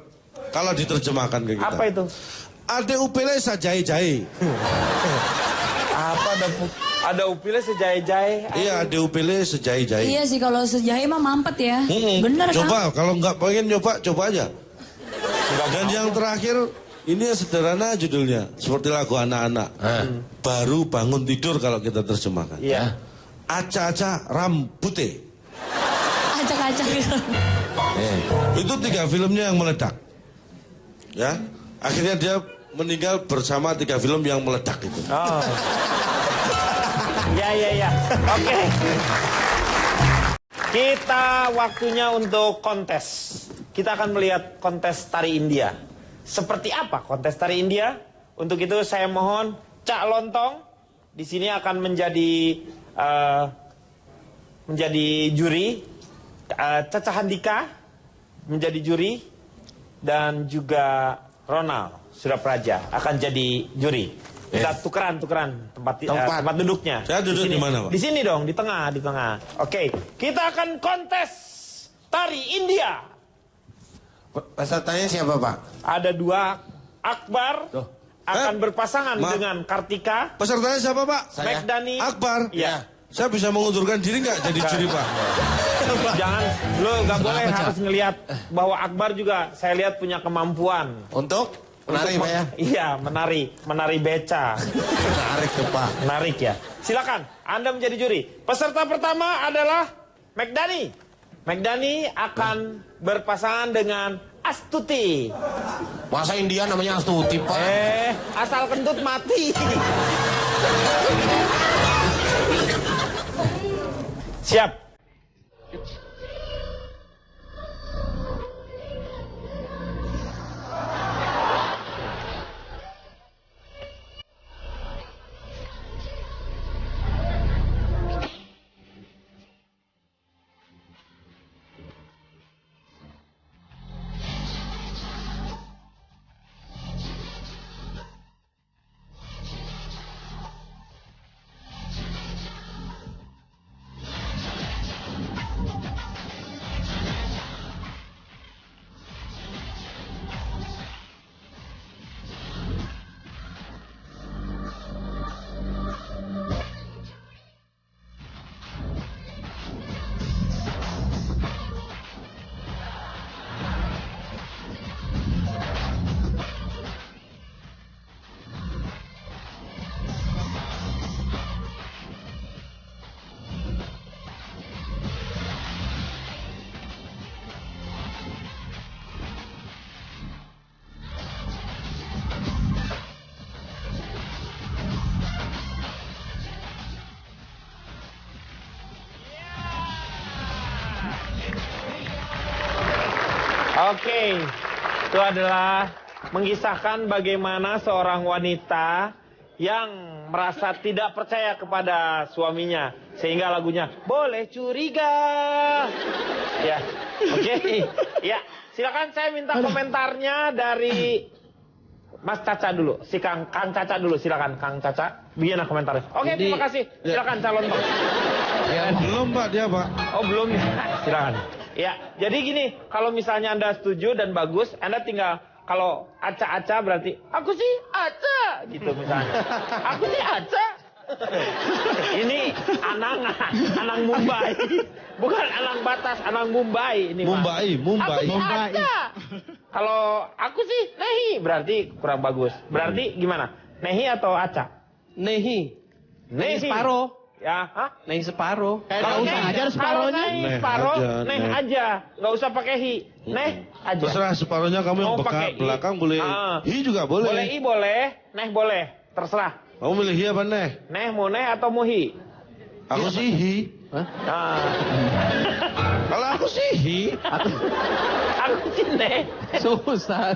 Kalau diterjemahkan ke kita. Apa itu? Ade upile sajai-jai. Apa ada upile sejahe-jahe? Iya, ade upile sejai-jai. Iya sih, kalau sejahe mah mampet ya. Bener kan? Coba, kalau nggak pengen nyoba, coba aja. Dan yang terakhir, ini yang sederhana judulnya. Seperti lagu anak-anak. Baru bangun tidur kalau kita terjemahkan. Iya. Aca-aca rambute. Acak-acak gitu. Itu 3 filmnya yang meledak. Ya, akhirnya dia meninggal bersama 3 film yang meledak itu. Oh. Ya. Oke. Kita waktunya untuk kontes. Kita akan melihat kontes tari India. Seperti apa kontes tari India? Untuk itu saya mohon Cak Lontong di sini akan menjadi juri, Caca Handika menjadi juri, dan juga Ronald Surapraja akan jadi juri. Kita tukeran tempat duduknya. Saya duduk di mana, Pak? Di sini dong, di tengah. Oke, kita akan kontes tari India. Pesertanya siapa, Pak? Ada 2, Akbar akan berpasangan dengan Kartika. Pesertanya siapa, Pak? Megdani. Akbar. Iya. Saya bisa mengundurkan diri nggak jadi juri, Pak? Jangan, lo nggak boleh, harus ngelihat bahwa Akbar juga saya lihat punya kemampuan Untuk menari, Pak ya? Iya, menari beca. Menarik tuh, Pak. Menarik ya. Silakan, Anda menjadi juri. Peserta pertama adalah Megdani. Megdani akan berpasangan dengan Astuti. Masa India namanya Astuti, Pak? Asal kentut mati. Siap. Oke, itu adalah mengisahkan bagaimana seorang wanita yang merasa tidak percaya kepada suaminya, sehingga lagunya boleh curiga. Ya, oke. Ya, silakan saya minta komentarnya dari Mas Caca dulu, Kang Caca dulu, silakan Kang Caca, bikin komentarnya. Oke, terima kasih. Silakan calon Pak. Ya, belum, Pak, dia, Pak. Oh, belum nih. Silakan. Ya, jadi gini, kalau misalnya Anda setuju dan bagus, Anda tinggal, kalau Aca-Aca berarti, aku sih Aca, gitu misalnya. Aku sih Aca. Ini Anang Mumbai. Bukan Anang Batas, Anang Mumbai. Ini Mumbai. Aku sih Aca. Kalau aku sih Nehi, berarti kurang bagus. Berarti gimana? Nehi atau Aca? Nehi. Nehi. Separuh. Ya, hah? Nehi separuh. Kalau usah aja separohnya. Separoh, neh Neh. aja. Nggak usah pakai hi. Neh aja. Terserah separuhnya kamu yang Mau pakai i. belakang boleh. Hi juga boleh. Boleh i boleh, neh boleh. Terserah. Kamu milih hi apa neh? Neh mau neh atau mau hi? Aku sih hi. Nah. Kalau aku sih hi. Hi. Aku sih Neh. Susah.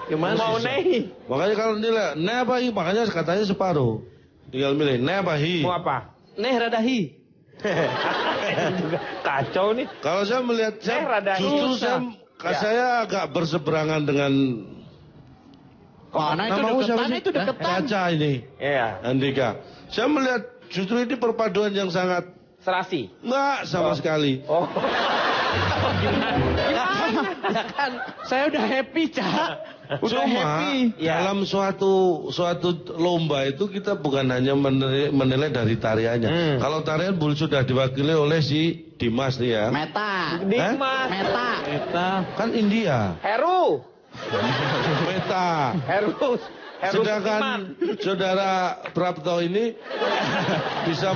Gimana? Mau Neh. Makanya kalau nilai ne apa hi, makanya katanya separuh. Tinggal milih ne apa hi. Mau apa? Neh rada hi. Juga kacau nih. Kalau saya melihat rada justru susah. saya agak berseberangan dengan Mana itu namamu deketan, siapa sih? itu deketan. Caca ini. Iya. Andika. Saya melihat justru ini perpaduan yang sangat Serasi. enggak sama sekali. Oh. Kan saya udah happy, Cak. Udah Cuma happy. Ya. dalam suatu lomba itu kita bukan hanya menilai dari tariannya. Kalau tarian sudah diwakili oleh si Dimas nih ya. Meta. Dimas. Meta. Kan India. Heru. Meta. Heru. Sedangkan saudara Prapto ini bisa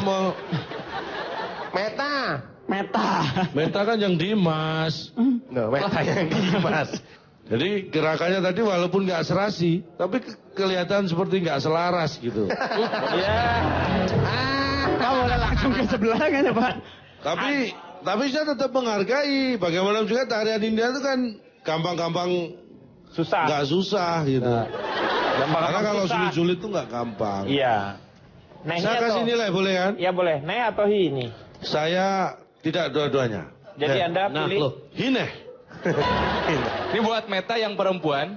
Meta. Meta kan yang Dimas. No, Meta yang Dimas. Jadi gerakannya tadi walaupun nggak serasi, tapi kelihatan seperti nggak selaras gitu. Ya. Kamu boleh langsung ke sebelah kan ya, Pak? Tapi saya tetap menghargai. Bagaimana juga tarian India itu kan gampang-gampang, Susah. nggak susah gitu. Karena kalau susah. sulit-sulit itu nggak gampang. Iya. Neh Saya kasih nilai boleh kan? Iya boleh. Neh atau hi ini? Saya tidak dua-duanya. Jadi Anda pilih. Hineh. Ini buat Meta yang perempuan.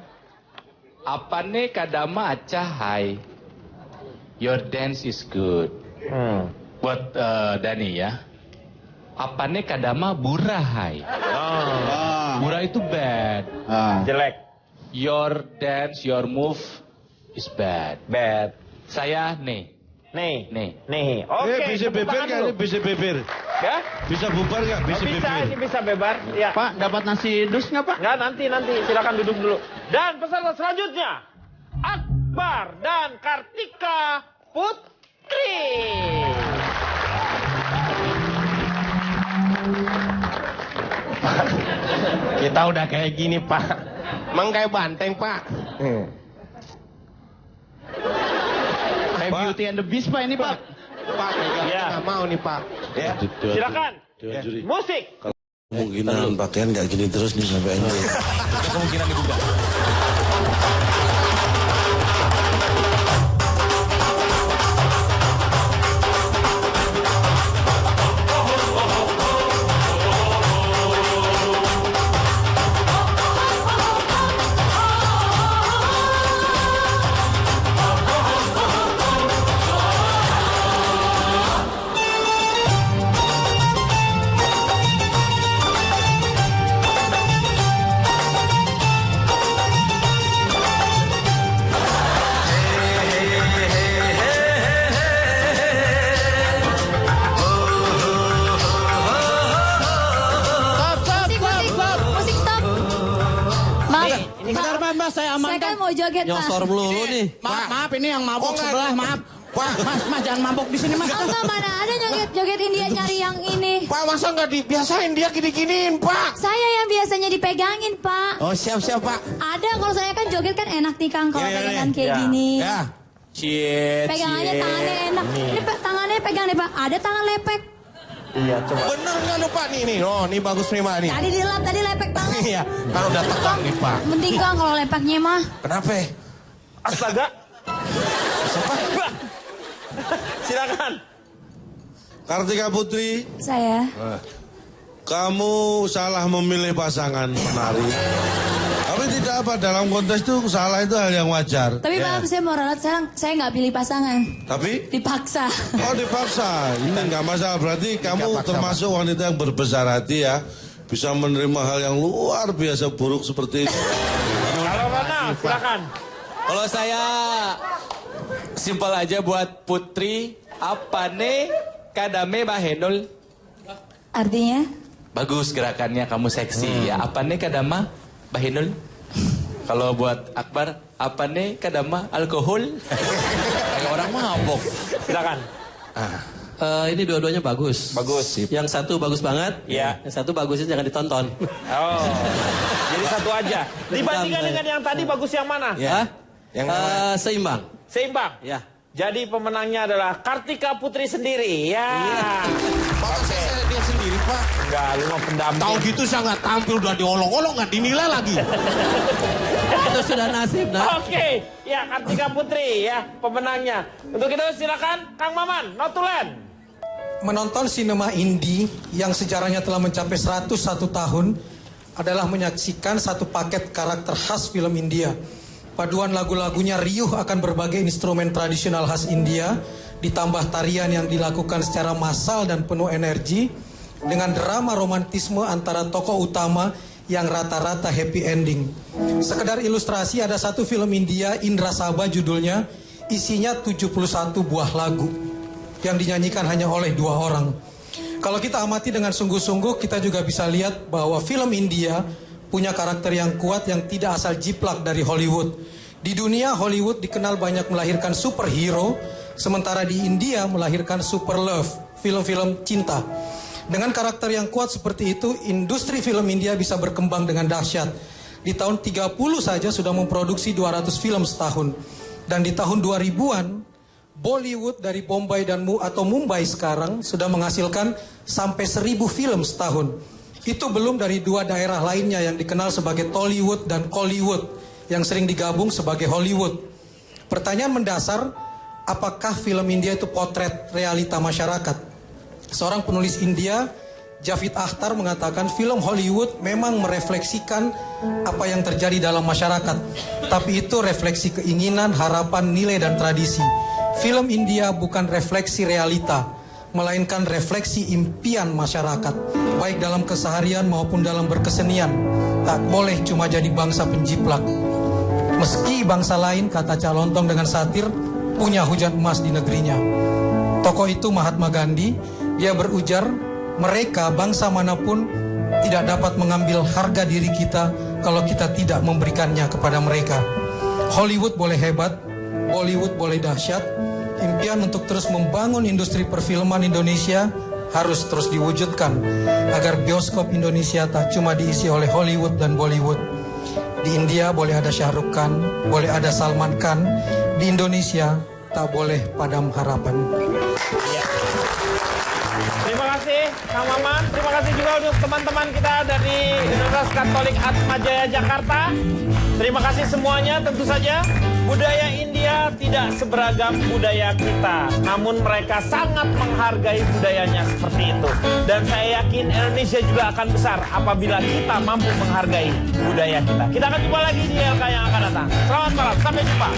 Apa nih kadama acahai? Your dance is good. Buat Dani ya. Apa nih kadama burahai? Burah itu bad. Jelek. Your dance, your move is bad. Bad. Saya nih. Nih. Nih. Nih. Oke. Bisa tepuk beber tangan nggak? dulu. Ini bisa beber. Ya? Bisa bubar nggak? Bisa Bisa, beber. ini bisa bebar. Ya. Pak, dapat nasi dus nggak, Pak? Nggak, nanti. Silakan duduk dulu. Dan peserta selanjutnya. Akbar dan Kartika Putri. Kita udah kayak gini, Pak. Emang kayak banteng, Pak. Kayak Beauty and the Beast, Pak, ini, Pak. Pak, pegang Ya. nggak mau nih, Pak. Ya. Silakan. Dewan juri. Musik. Kemungkinan pakaian nggak gini terus nih sampai ini. Kemungkinan dibuka. Musik stop. Maaf. Bentar, Mbak, saya Saya amankan. kan mau joget, Pak. Nyosor melulu nih. Maaf, ini yang mabok Oh, nggak. sebelah, maaf. Pak. Mas, jangan mabok di sini, Mas. Oh, enggak, mana ada joget India nyari yang ini. Pak, masa nggak dibiasain dia gini-giniin, Pak? Saya yang biasanya dipegangin, Pak. Oh, siap-siap, Pak. Ada, kalau saya kan joget kan enak nih, Kang. Kalau Iya, iya, pegangan kayak iya. gini. Ya. Pegang aja tangannya enak. Ini tangannya pegang nih, Pak. Ada tangan lepek. Iya, coba. Bener nggak lu, Pak? Nih. Oh, nih bagus nih, Pak. Nih. Tadi dilap, tadi lepek banget. Iya, kan udah tegang nih, Pak. Penting, Kang, kalau lepeknya mah. Kenapa? Astaga. Siapa? Silakan. Kartika Putri, Saya. kamu salah memilih pasangan penari. Tapi tidak apa, dalam kontes itu salah itu hal yang wajar. Tapi maaf, saya mau ralat sekarang. Saya nggak pilih pasangan. Tapi, Dipaksa. oh dipaksa. Ini nggak masalah. Berarti kamu paksa, termasuk wanita yang berbesar hati ya. Bisa menerima hal yang luar biasa buruk seperti itu. Kalau mana? Silakan. Kalau saya simpel aja buat Putri, apa nih kadame bahenol? Artinya? Bagus gerakannya, kamu seksi ya. Apa nih kadama bahenol? Kalau buat Akbar, apa nih kadama alkohol? Kayak orang mabok. Silakan. Ini dua-duanya bagus. Bagus. Yang satu bagus banget. Iya. Yang satu bagusnya jangan ditonton. Oh. Jadi satu aja. Dibandingkan dengan yang tadi bagus yang mana? Ya. Yang Seimbang. Seimbang. Ya. Jadi pemenangnya adalah Kartika Putri sendiri. Ya. Masa saya dia sendiri, Pak? Pak. Enggak, lu mau pendamping. Tahu gitu saya nggak tampil, udah diolong-olong, nggak dinilai lagi. Itu sudah nasib, nah. Oke, ya Kartika Putri ya pemenangnya. Untuk itu silakan Kang Maman, Notulen. Menonton sinema indie yang sejarahnya telah mencapai 101 tahun adalah menyaksikan satu paket karakter khas film India. Paduan lagu-lagunya riuh akan berbagai instrumen tradisional khas India, ditambah tarian yang dilakukan secara massal dan penuh energi, dengan drama romantisme antara tokoh utama yang rata-rata happy ending. Sekedar ilustrasi, ada satu film India, Indra Sabha judulnya, isinya 71 buah lagu yang dinyanyikan hanya oleh 2 orang. Kalau kita amati dengan sungguh-sungguh, kita juga bisa lihat bahwa film India punya karakter yang kuat yang tidak asal jiplak dari Hollywood. Di dunia, Hollywood dikenal banyak melahirkan superhero, sementara di India melahirkan super love, film-film cinta. Dengan karakter yang kuat seperti itu, industri film India bisa berkembang dengan dahsyat. Di tahun 30 saja sudah memproduksi 200 film setahun. Dan di tahun 2000-an, Bollywood dari Bombay dan Mumbai sekarang sudah menghasilkan sampai 1000 film setahun. Itu belum dari 2 daerah lainnya yang dikenal sebagai Tollywood dan Kollywood, yang sering digabung sebagai Hollywood. Pertanyaan mendasar, apakah film India itu potret realita masyarakat? Seorang penulis India, Javed Akhtar, mengatakan film Hollywood memang merefleksikan apa yang terjadi dalam masyarakat, tapi itu refleksi keinginan, harapan, nilai, dan tradisi. Film India bukan refleksi realita, melainkan refleksi impian masyarakat, baik dalam keseharian maupun dalam berkesenian. Tak boleh cuma jadi bangsa penjiplak. Meski bangsa lain, kata Calontong dengan satir, punya hujan emas di negerinya. Tokoh itu Mahatma Gandhi, dia berujar, mereka bangsa manapun tidak dapat mengambil harga diri kita kalau kita tidak memberikannya kepada mereka. Hollywood boleh hebat, Bollywood boleh dahsyat, impian untuk terus membangun industri perfilman Indonesia harus terus diwujudkan agar bioskop Indonesia tak cuma diisi oleh Hollywood dan Bollywood. Di India boleh ada Shah Rukh Khan, boleh ada Salman Khan. Di Indonesia tak boleh padam harapan. Ya. Terima kasih Kang Maman. Terima kasih juga untuk teman-teman kita dari Universitas Katolik Atmajaya Jakarta. Terima kasih semuanya. Tentu saja budaya India tidak seberagam budaya kita, namun mereka sangat menghargai budayanya seperti itu. Dan saya yakin Indonesia juga akan besar apabila kita mampu menghargai budaya kita. Kita akan jumpa lagi di LK yang akan datang. Selamat malam, sampai jumpa.